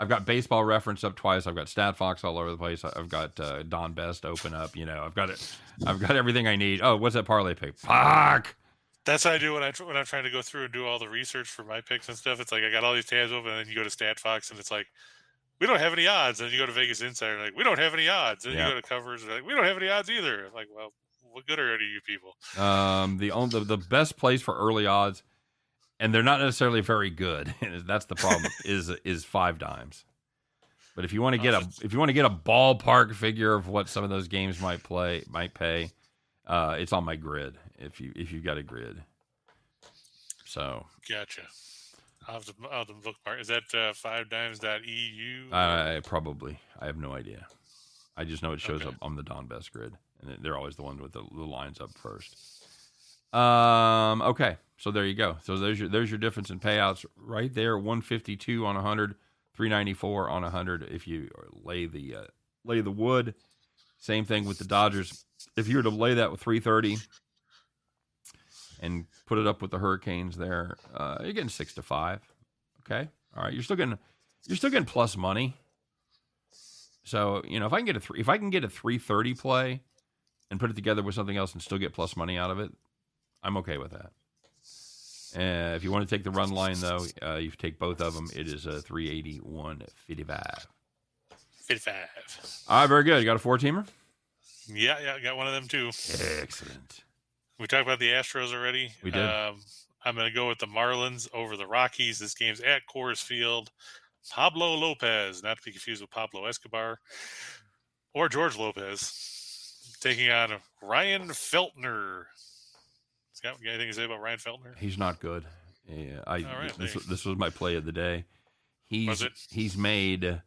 got Baseball Reference up twice. I've got StatFox all over the place. I've got Don Best open up. I've got everything I need. Oh, what's that parlay pick? Fuck. That's what I do when I'm trying to go through and do all the research for my picks and stuff. It's like I got all these tabs open, and then you go to StatFox, and it's like, we don't have any odds. And you go to Vegas Insider, like, we don't have any odds. And you go to Covers, and like, we don't have any odds either. I'm like, well, What good are you people? The best place for early odds, and they're not necessarily very good. That's the problem. is 5 dimes. But if you want to get a ballpark figure of what some of those games might pay, it's on my grid. If you've got a grid. So gotcha. I'll have to bookmark. Is that 5dimes.eu? Probably. I have no idea. I just know it shows up on the Don Best grid, and they're always the ones with the lines up first. Okay, so there you go. So there's your difference in payouts right there. 152 on 100, 394 on 100. If you lay the wood, same thing with the Dodgers. If you were to lay that with 330 and put it up with the Hurricanes, there, you're getting 6-5. Okay, all right. You're still getting plus money. So if I can get a 330 play and put it together with something else and still get plus money out of it, I'm okay with that. If you want to take the run line, though, you take both of them. It is a 381.55. 55. All right, very good. You got a 4-teamer? Yeah, I got one of them too. Excellent. We talked about the Astros already. We did. I'm going to go with the Marlins over the Rockies. This game's at Coors Field. Pablo Lopez, not to be confused with Pablo Escobar or George Lopez, taking on Ryan Feltner. Scott, you got anything to say about Ryan Feltner? He's not good. Yeah, this was my play of the day. Was it? He's made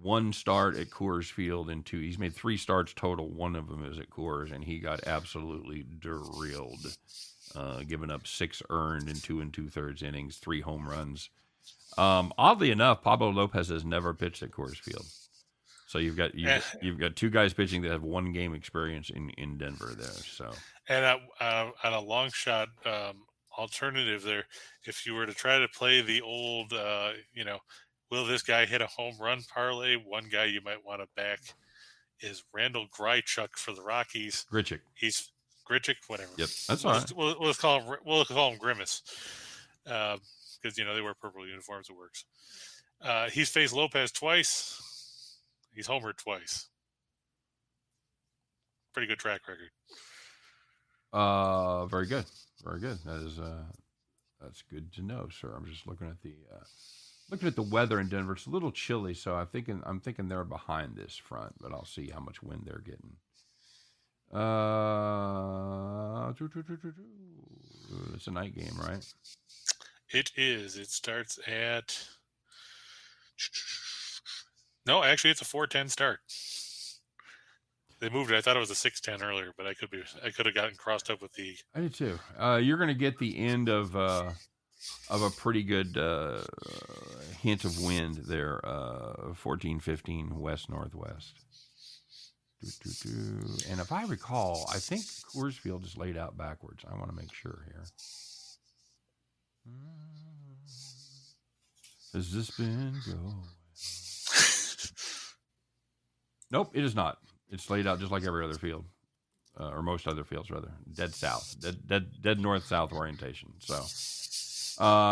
1 start at Coors Field and 2. He's made 3 starts total. 1 of them is at Coors, and he got absolutely drilled, giving up 6 earned in 2 2/3 innings, 3 home runs. Oddly enough, Pablo Lopez has never pitched at Coors Field. So you've got 2 guys pitching that have 1 game experience in Denver there. So and on a long shot alternative there, if you were to try to play the old, will this guy hit a home run parlay? One guy you might want to back is Randall Grichuk for the Rockies. Grichuk. He's Grichuk, whatever. Yep, that's all right. We'll call him Grimace. Because they wear purple uniforms. It works. He's faced Lopez twice. He's homered twice. Pretty good track record. Very good, very good. That's good to know, sir. I'm just looking at the weather in Denver. It's a little chilly, so I'm thinking they're behind this front, but I'll see how much wind they're getting. It's a night game, right? It is. It starts at... No, actually, it's a 4:10 start. They moved it. I thought it was a 6:10 earlier, but I could have gotten crossed up with the... I did too. You're going to get the end of a pretty good hint of wind there, 14-15 west-northwest. And if I recall, I think Coors Field is laid out backwards. I want to make sure here. Has this been going? Nope, it is not. It's laid out just like every other field, or most other fields, rather. Dead south, dead north-south orientation. So,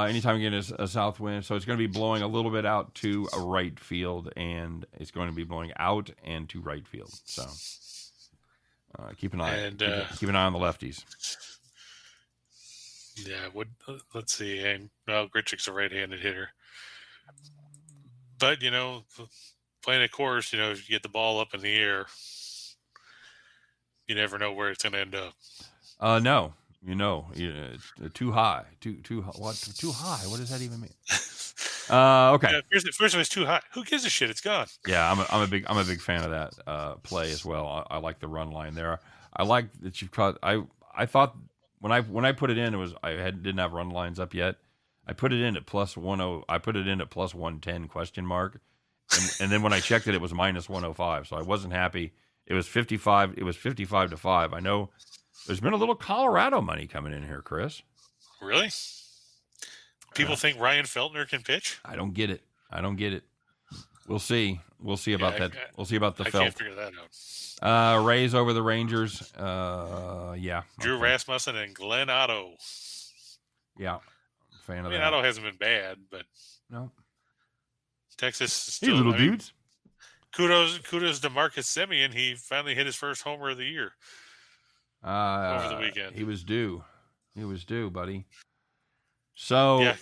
anytime you get a south wind, so it's going to be blowing a little bit out to a right field, and it's going to be blowing out and to right field. So, keep an eye on the lefties. Yeah, let's see. Well, Grichuk's a right-handed hitter. But, playing at Coors, if you get the ball up in the air, you never know where it's going to end up. No. Too high. Too high? What does that even mean? Okay. Yeah, first of all, it's too high. Who gives a shit? It's gone. Yeah, I'm a big fan of that play as well. I like the run line there. I like that you've caught. I thought when I put it in, didn't have run lines up yet. I put it in at +10. I put it in at +110 question mark, and then when I checked it, it was -105. So I wasn't happy. It was 55. It was 55-5. I know there's been a little Colorado money coming in here, Chris. Really? People think Ryan Feltner can pitch? I don't get it. We'll see. We'll see about that. We'll see about the Felt. I can't figure that out. Rays over the Rangers. Yeah. Drew Rasmussen and Glenn Otto. Yeah. Fan of that. Otto hasn't been bad, but no. Texas still. Hey, little dudes. Kudos to Marcus Semien. He finally hit his first homer of the year. over the weekend. He was due, buddy. So, yeah,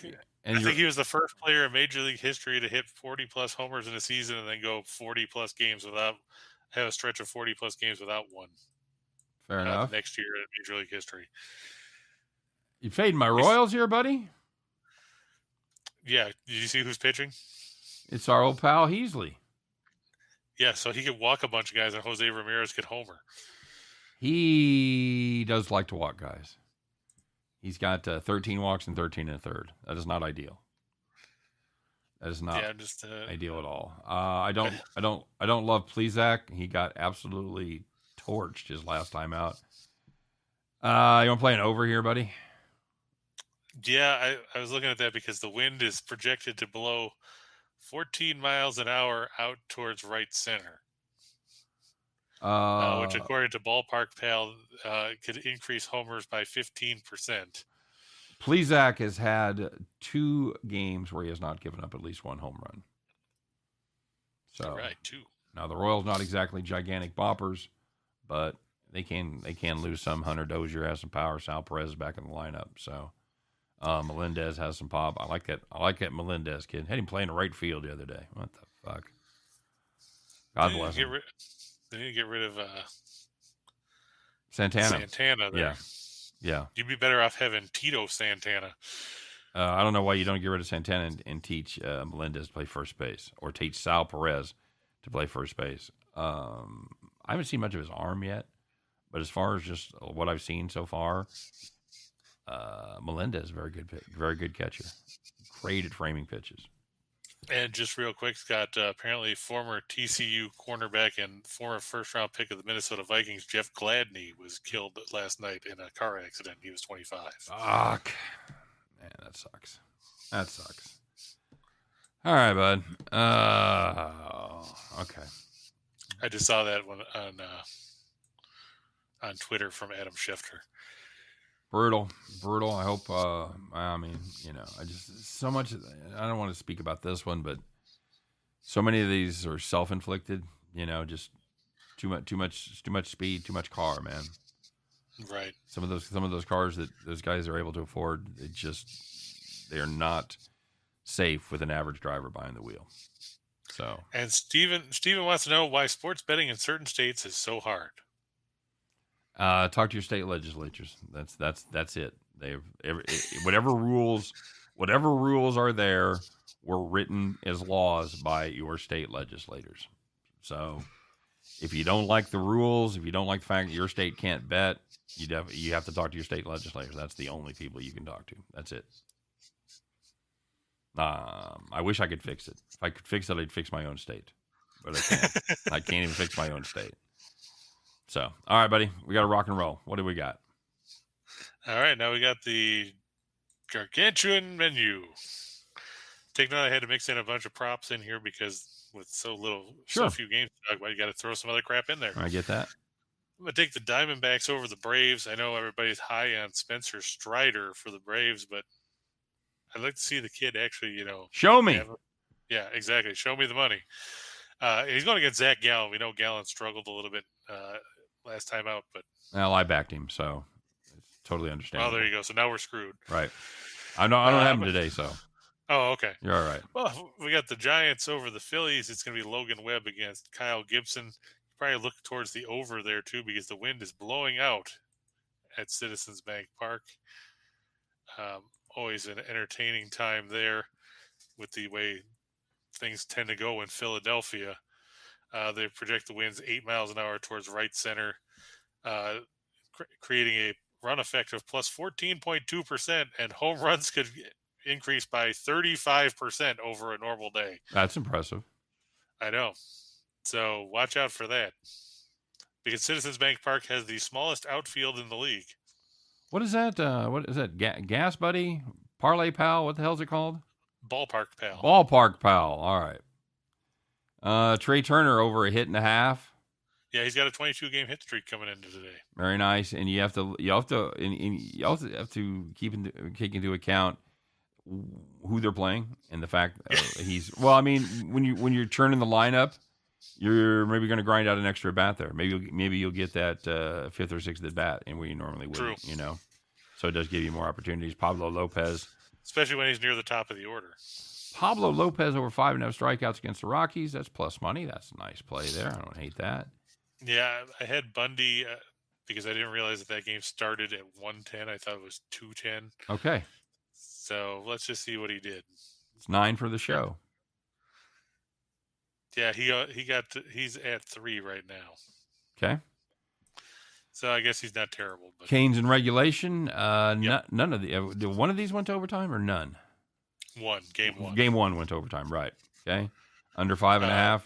and I think he was the first player in Major League history to hit 40-plus homers in a season and then go 40-plus games without have a stretch of 40-plus games without one. Fair enough. The next year in Major League history. You fading my Royals here, buddy? Yeah. Did you see who's pitching? It's our old pal Heasley. Yeah, so he could walk a bunch of guys, and Jose Ramirez could homer. He does like to walk guys. He's got 13 walks and 13 and a third. That is not ideal. That is not ideal at all. I don't love Plesac. He got absolutely torched his last time out. You want to play an over here, buddy? Yeah, I was looking at that because the wind is projected to blow 14 miles an hour out towards right center, which, according to Ballpark Pal, could increase homers by 15%. Plesac has had 2 games where he has not given up at least 1 home run. So, right, 2. Now the Royals not exactly gigantic boppers, but they can lose some. Hunter Dozier has some power. Sal Perez is back in the lineup. So Melendez has some pop. I like that Melendez kid. Had him playing the right field the other day. What the fuck? God bless him. They need to get rid of Santana. Santana there. Yeah. You'd be better off having Tito Santana. I don't know why you don't get rid of Santana and teach Melendez to play first base, or teach Sal Perez to play first base. I haven't seen much of his arm yet, but as far as just what I've seen so far, Melendez, very good catcher. Great at framing pitches. And just real quick, Scott, apparently former TCU cornerback and former first-round pick of the Minnesota Vikings, Jeff Gladney, was killed last night in a car accident. He was 25. Fuck. Man, that sucks. All right, bud. Okay. I just saw that one on Twitter from Adam Schefter. Brutal. I hope, I just, so much, I don't want to speak about this one, but so many of these are self-inflicted, just too much speed, too much car, man. Right. Some of those cars that those guys are able to afford, they are not safe with an average driver behind the wheel. So. And Steven wants to know why sports betting in certain states is so hard. Talk to your state legislatures. That's it. Whatever rules are there were written as laws by your state legislators. So if you don't like the rules, if you don't like the fact that your state can't bet, you have to talk to your state legislators. That's the only people you can talk to. That's it. I wish I could fix it. If I could fix it, I'd fix my own state. But I can't. I can't even fix my own state. So, all right, buddy. We got to rock and roll. What do we got? All right. Now we got the gargantuan menu. Take note, I had to mix in a bunch of props in here because with so few games to talk about, you got to throw some other crap in there. I get that. I'm going to take the Diamondbacks over the Braves. I know everybody's high on Spencer Strider for the Braves, but I'd like to see the kid actually, show me. Yeah, exactly. Show me the money. He's going against Zach Gallen. We know Gallen struggled a little bit last time out, but I backed him, so it's totally understandable. Well, there you go. So now we're screwed. Right. I don't have him today, so. Oh, okay. You're all right. Well, we got the Giants over the Phillies. It's going to be Logan Webb against Kyle Gibson. Probably look towards the over there too because the wind is blowing out at Citizens Bank Park. Always an entertaining time there with the way things tend to go in Philadelphia. They project the winds 8 miles an hour towards right center, creating a run effect of plus 14.2%, and home runs could increase by 35% over a normal day. That's impressive. I know. So watch out for that. Because Citizens Bank Park has the smallest outfield in the league. What is that? What is that? Gas Buddy? Parlay Pal? What the hell is it called? Ballpark Pal. Ballpark Pal. All right. Trey Turner over a hit and a half. Yeah, he's got a 22-game hit streak coming into today. Very nice, and you have to take into account who they're playing and the fact he's. Well, I mean, when you're turning the lineup, you're maybe going to grind out an extra at bat there. Maybe you'll get that fifth or sixth at bat, and where you normally wouldn't. True. You know, so it does give you more opportunities. Pablo Lopez, especially when he's near the top of the order. Pablo Lopez over 5.5 strikeouts against the Rockies. That's plus money. That's a nice play there. I don't hate that. Yeah, I had Bundy because I didn't realize that game started at 110. I thought it was 210. Okay. So let's just see what he did. It's 9 for the show. Yeah, he's at 3 right now. Okay. So I guess he's not terrible. But Canes in regulation. Yep. None of the one of these went to overtime or none. Game one. Game one went to overtime. Right. Okay. Under 5.5.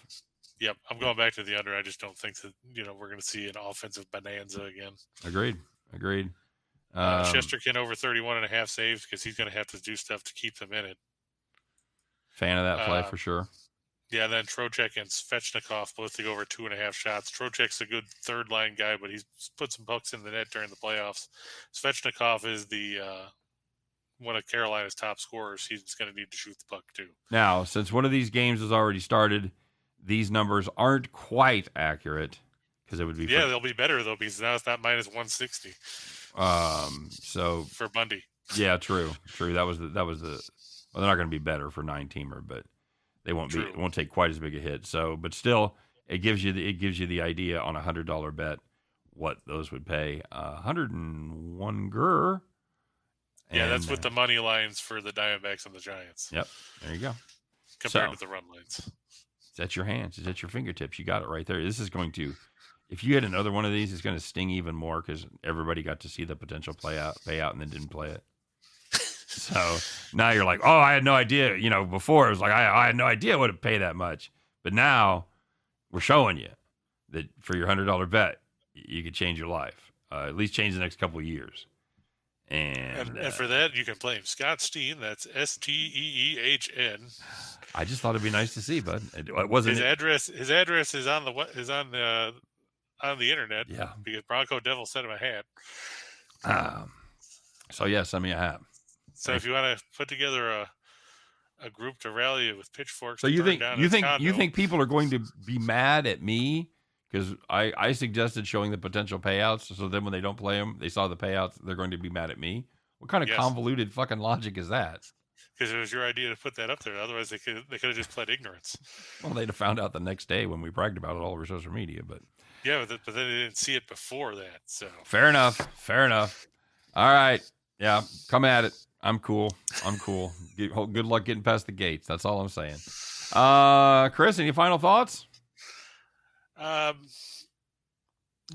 Yep, I'm going back to the under. I just don't think that we're going to see an offensive bonanza again. Agreed. Chesterkin over 31.5 saves because he's going to have to do stuff to keep them in it. Fan of that play for sure. Yeah, then Trocheck and Svechnikov both to go over 2.5 shots. Trocheck's a good third line guy, but he's put some pucks in the net during the playoffs. Svechnikov is the one of Carolina's top scorers. He's going to need to shoot the puck too. Now, since one of these games has already started, these numbers aren't quite accurate because it would be. Yeah, they'll be better though because now it's not minus 160. So for Bundy. Yeah, true. That was the. Well, they're not going to be better for 9-teamer, but they won't be. It won't take quite as big a hit. So, but still, it gives you the idea on a $100 bet what those would pay. 101 grr. Yeah, that's with the money lines for the Diamondbacks and the Giants. Yep, there you go. Compared to the run lines. It's at your hands. It's at your fingertips. You got it right there. This is going to, if you had another one of these, it's going to sting even more because everybody got to see the potential payout and then didn't play it. So now you're like, oh, I had no idea. Before it was like, I had no idea it would pay that much. But now we're showing you that for your $100 bet, you could change your life, at least change the next couple of years. And for that, you can blame Scott Steehn. That's Steehn. I just thought it'd be nice to see, bud. It wasn't his address. His address is on the internet. Yeah, because Bronco Devil sent him a hat. So yeah, send me a hat. So if you want to put together a group to rally with pitchforks, so you think people are going to be mad at me? Because I suggested showing the potential payouts, so then when they don't play them, they saw the payouts, they're going to be mad at me. What kind of convoluted fucking logic is that? Because it was your idea to put that up there. Otherwise, they could have just pled ignorance. Well, they'd have found out the next day when we bragged about it all over social media. But yeah, but then they didn't see it before that. So fair enough. All right, yeah, come at it. I'm cool. Good luck getting past the gates. That's all I'm saying. Chris, any final thoughts?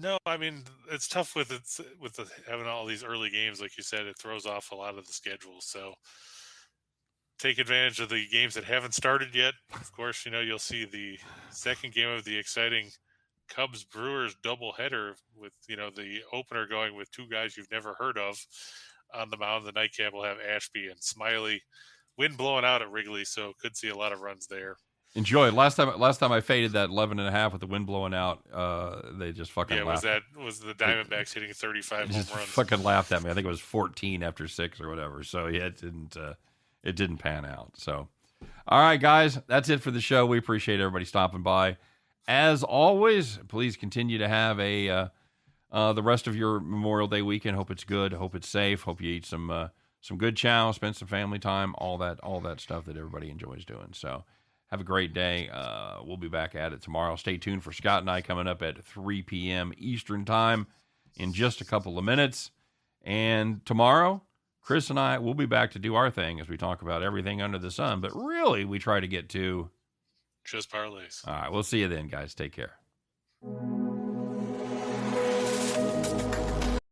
No, I mean it's tough with having all these early games, like you said. It throws off a lot of the schedule. So take advantage of the games that haven't started yet. Of course, you'll see the second game of the exciting Cubs Brewers doubleheader with the opener going with two guys you've never heard of on the mound. The nightcap will have Ashby and Smiley. Wind blowing out at Wrigley, so could see a lot of runs there. Enjoy. Last time I faded that 11.5 with the wind blowing out. They just fucking laughed. Was the Diamondbacks hitting 35 home runs? Fucking laughed at me. I think it was 14 after 6 or whatever. So yeah, it didn't pan out. So, all right, guys, that's it for the show. We appreciate everybody stopping by. As always, please continue to have the rest of your Memorial Day weekend. Hope it's good. Hope it's safe. Hope you eat some good chow, spend some family time, all that stuff that everybody enjoys doing. So. Have a great day. We'll be back at it tomorrow. Stay tuned for Scott and I coming up at 3 p.m. Eastern Time in just a couple of minutes. And tomorrow, Chris and I will be back to do our thing as we talk about everything under the sun. But really, we try to get to just parlays. All right. We'll see you then, guys. Take care.